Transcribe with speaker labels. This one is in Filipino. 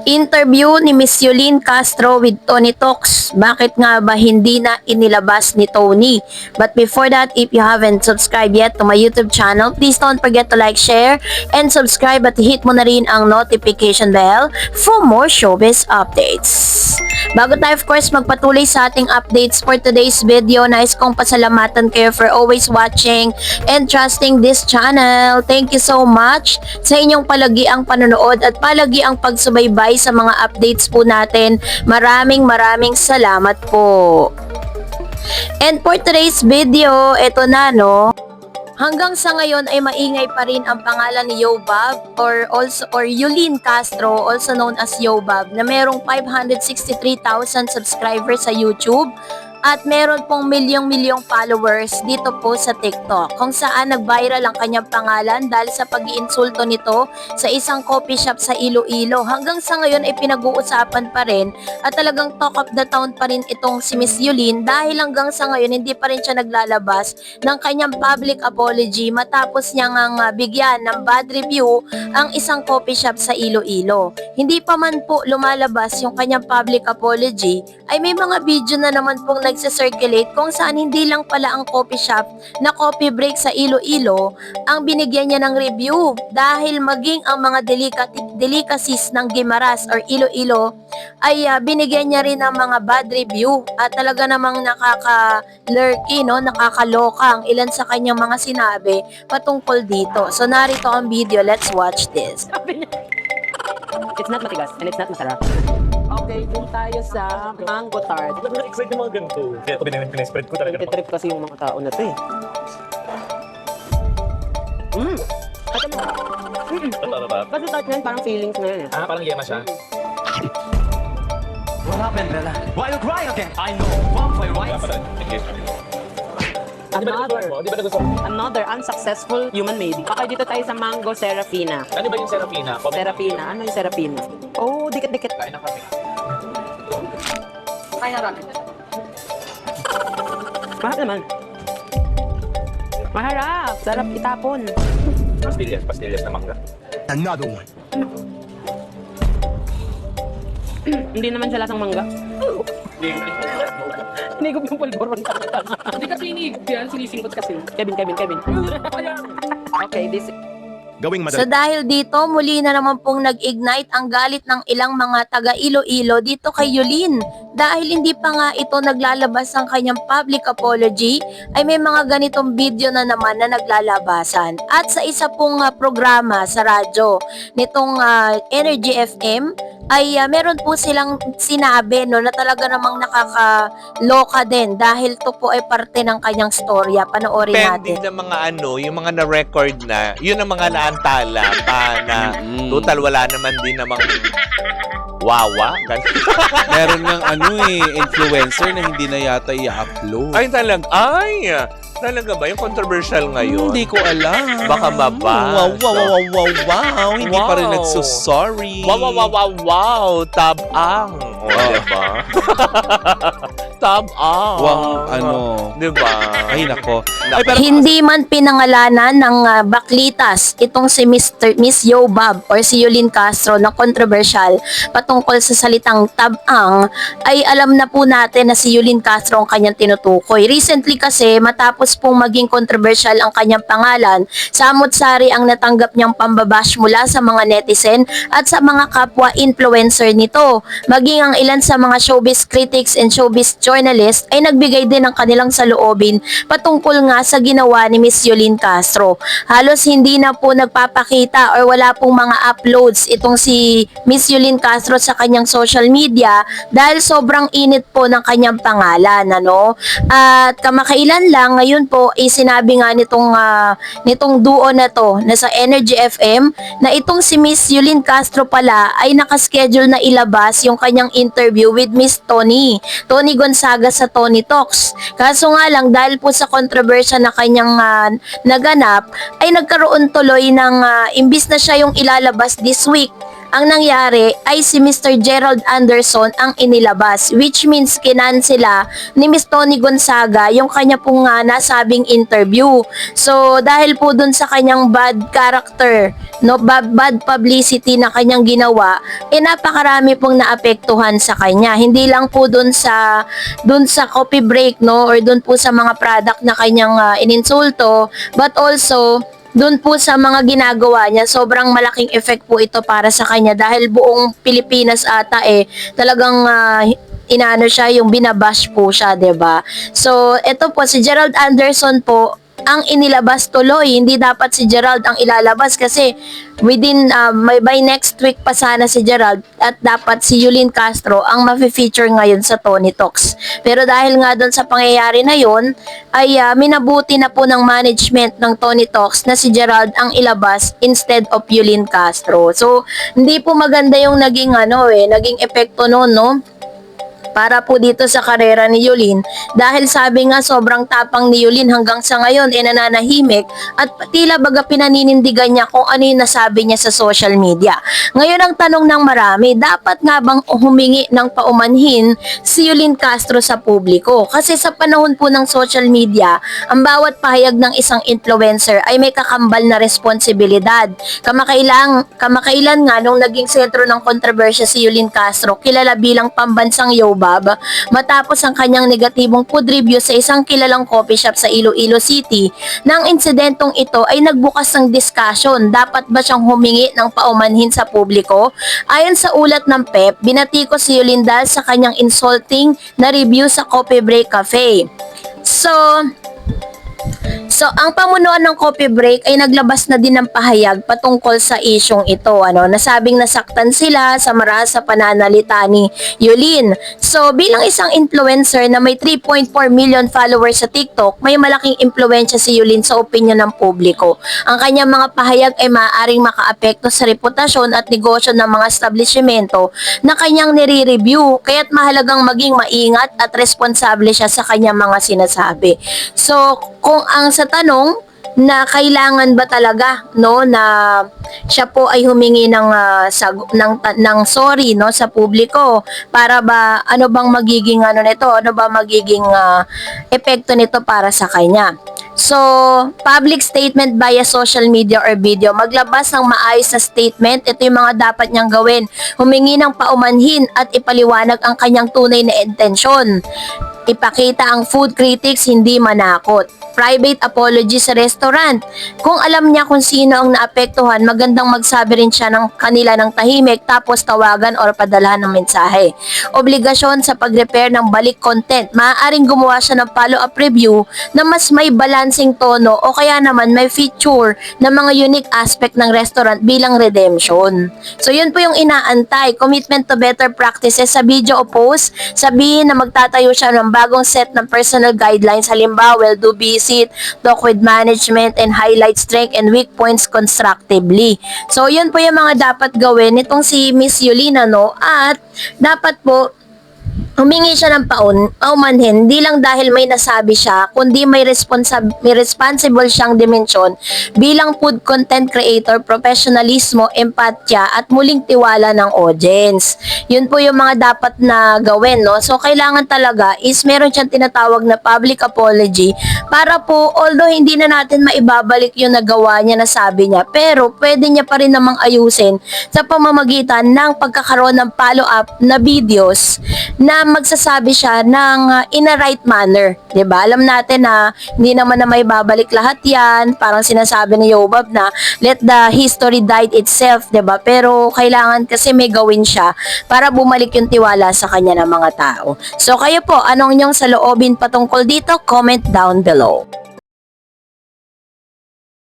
Speaker 1: Interview ni Miss Yulin Castro with Tony Talks. Bakit nga ba hindi na inilabas ni Tony? But before that, if you haven't subscribed yet to my YouTube channel, please don't forget to like, share, and subscribe at hit mo na rin ang notification bell for more showbiz updates. Bago tayo of course magpatuloy sa ating updates for today's video, nais kong pasalamatan kayo for always watching and trusting this channel. Thank you so much sa inyong palagiang panonood at palagiang pagsubaybay sa mga updates po natin. Maraming salamat po. And for today's video, eto na no. Hanggang sa ngayon ay maingay pa rin ang pangalan ni Yobab or Yulin Castro, also known as Yobab, na merong 563,000 subscribers sa YouTube at meron pong milyong followers dito po sa TikTok, kung saan nag-viral ang kanyang pangalan dahil sa pag-iinsulto nito sa isang coffee shop sa Iloilo. Hanggang sa ngayon ay pinag-uusapan pa rin at talagang talk of the town pa rin itong si Miss Yulin dahil hanggang sa ngayon hindi pa rin siya naglalabas ng kanyang public apology matapos niyang bigyan ng bad review ang isang coffee shop sa Iloilo. Hindi pa man po lumalabas yung kanyang public apology, ay may mga video na naman pong nagsa-circulate kung saan hindi lang pala ang coffee shop na coffee break sa Iloilo ang binigyan niya ng review, dahil maging ang mga delicacies ng Guimaras or Iloilo ay binigyan niya rin ng mga bad review at talaga namang nakaka-lurky, no? Nakakaloka ang ilan sa kanyang mga sinabi patungkol dito. So narito ang video, let's watch this.
Speaker 2: It's not matigas and it's not masarap. Okay, dun tayo sa mango tart.
Speaker 3: Hindi ko na-excite yung mga ganito. Kaya ito pinag-spread ko talaga.
Speaker 2: Trip kasi yung mga tao na to eh.
Speaker 3: Tama ba?
Speaker 2: Kasi tart na yun, parang feelings na yun eh.
Speaker 3: Ah, parang yema siya.
Speaker 4: What happened, Bella? Why you crying again? I know, vampire
Speaker 3: Wala
Speaker 4: rights.
Speaker 3: pala. Okay. Di ba nagustuhan mo? Di ba nagustuhan mo?
Speaker 2: Another unsuccessful human made. Okay, dito tayo sa mango Serafina.
Speaker 3: Ano ba yung Serafina?
Speaker 2: Serafina, ano yung Serafina? Oh, dikit-dikit.
Speaker 3: Kain ng kape.
Speaker 2: Mahal naman. Maharap, sarap itapon.
Speaker 3: Pastillas na mangga.
Speaker 4: Another one.
Speaker 2: Hindi naman siya lasang mangga. Hinigop yung pulboron.
Speaker 5: Hindi kasi iniigop yan, sinisingkot kasi.
Speaker 2: Kevin. Okay, this
Speaker 4: Gawing
Speaker 1: So dahil dito, muli na naman pong nag-ignite ang galit ng ilang mga taga Iloilo dito kay Yulin. Dahil hindi pa nga ito naglalabas ang kanyang public apology, ay may mga ganitong video na naman na naglalabasan. At sa isa pong programa sa radyo nitong Energy FM, ay meron po silang sinabi no, na talaga namang nakakaloka din dahil to po ay parte ng kanyang storya. Panoorin natin.
Speaker 6: Pending ng mga yung mga na-record na, yun ang mga naantala pa na total wala naman din namang wawa.
Speaker 7: Meron ng influencer na hindi na yata i-upload.
Speaker 6: Talaga ba? Yung controversial ngayon?
Speaker 7: Hindi ko alam.
Speaker 6: Baka mabasa.
Speaker 7: Wow. Hindi pa rin nagsusorry.
Speaker 6: Wow. Tabang. O, diba? Tabang. Diba?
Speaker 7: Ay, nako.
Speaker 6: Ay, pero
Speaker 1: Hindi man pinangalanan ng baklitas itong si Miss Yobab or si Yulin Castro na controversial patungkol sa salitang tabang, ay alam na po natin na si Yulin Castro ang kanyang tinutukoy. Recently kasi, matapos pong maging controversial ang kanyang pangalan, samot-sari ang natanggap niyang pambabash mula sa mga netizen at sa mga kapwa influencer nito. Maging ang ilan sa mga showbiz critics and showbiz journalists ay nagbigay din ng kanilang saloobin patungkol nga sa ginawa ni Miss Yulin Castro. Halos hindi na po nagpapakita or wala pong mga uploads itong si Miss Yulin Castro sa kanyang social media dahil sobrang init po ng kanyang pangalan, ano? At kamakailan lang ngayon po sinabi nga nitong duo na to na sa Energy FM na itong si Miss Yulin Castro pala ay nakaschedule na ilabas yung kanyang interview with Miss Tony Gonzaga sa Tony Talks. Kaso nga lang dahil po sa controversy na kanyang naganap ay nagkaroon tuloy ng imbis na siya yung ilalabas this week ang nangyari ay si Mr. Gerald Anderson ang inilabas, which means kinansela ni Miss Tony Gonzaga yung kanya pong nasabing interview. So dahil po dun sa kanyang bad character, no, bad publicity na kanyang ginawa, napakarami pong naapektuhan sa kanya. Hindi lang po dun sa coffee break, no, or dun po sa mga product na kanyang ininsulto, but also doon po sa mga ginagawa niya, sobrang malaking effect po ito para sa kanya dahil buong Pilipinas ata talagang inaano siya, yung binabash po siya, 'di ba? So, ito po si Gerald Anderson po ang inilabas tuloy. Hindi dapat si Gerald ang ilalabas kasi within by next week pa sana si Gerald at dapat si Yulin Castro ang ma-feature ngayon sa Tony Talks. Pero dahil nga doon sa pangyayari na yon ay minabuti na po ng management ng Tony Talks na si Gerald ang ilabas instead of Yulin Castro. So hindi po maganda yung naging naging epekto noon, no? Para po dito sa karera ni Yulin dahil sabi nga sobrang tapang ni Yulin hanggang sa ngayon nananahimik at tila baga pinaninindigan niya kung ano yung nasabi niya sa social media. Ngayon ang tanong ng marami, dapat nga bang humingi ng paumanhin si Yulin Castro sa publiko? Kasi sa panahon po ng social media, ang bawat pahayag ng isang influencer ay may kakambal na responsibilidad. Kamakailan nga nung naging sentro ng kontrobersya si Yulin Castro, kilala bilang pambansang Yoba, matapos ang kanyang negatibong food review sa isang kilalang coffee shop sa Iloilo City. Nang insidentong ito ay nagbukas ng discussion, dapat ba siyang humingi ng paumanhin sa publiko? Ayon sa ulat ng PEP, binatiko si Yulin dahil sa kanyang insulting na review sa Coffee Break Cafe. So, ang pamunuan ng Coffee Break ay naglabas na din ng pahayag patungkol sa isyong ito, nasabing nasaktan sila sa marahas sa pananalita ni Yulin. So, bilang isang influencer na may 3.4 million followers sa TikTok, may malaking impluwensya si Yulin sa opinyon ng publiko. Ang kanyang mga pahayag ay maaaring makaapekto sa reputasyon at negosyo ng mga establishmento na kanyang nire-review, kaya't mahalagang maging maingat at responsable siya sa kanyang mga sinasabi. So, kung ang sa tanong na kailangan ba talaga na siya po ay humingi ng sorry sa publiko para ba ano bang magiging epekto nito para sa kanya. So, public statement via social media or video. Maglabas ng maayos na statement. Ito yung mga dapat niyang gawin. Humingi ng paumanhin at ipaliwanag ang kanyang tunay na intensyon. Ipakita ang food critics, hindi manakot. Private apology sa restaurant. Kung alam niya kung sino ang naapektuhan, magandang magsabi rin siya ng kanila ng tahimik tapos tawagan or padalahan ng mensahe. Obligasyon sa pag-repair ng balik content. Maaaring gumawa siya ng follow-up review na mas may balancing tono o kaya naman may feature na mga unique aspect ng restaurant bilang redemption. So yun po yung inaantay. Commitment to better practices sa video o post. Sabihin na magtatayo siya ng bagong set ng personal guidelines. Halimbawa, well, do visit, talk with management, and highlight strength and weak points constructively. So, yun po yung mga dapat gawin nitong si Miss Yulin, at dapat po humingi siya ng paumanhin, hindi lang dahil may nasabi siya, kundi may responsible siyang dimensyon bilang food content creator, professionalismo, empatya, at muling tiwala ng audience. Yun po yung mga dapat na gawin, So, kailangan talaga is meron siyang tinatawag na public apology para po, although hindi na natin maibabalik yung nagawa niya, nasabi niya, pero pwede niya pa rin namang ayusin sa pamamagitan ng pagkakaroon ng follow-up na videos na magsasabi siya ng in a right manner, 'di ba? Alam natin na hindi naman na may babalik lahat 'yan, parang sinasabi ni Yobab na let the history die itself, 'di ba? Pero kailangan kasi may gawin siya para bumalik yung tiwala sa kanya ng mga tao. So kayo po, anong inyong saloobin patungkol dito? Comment down below.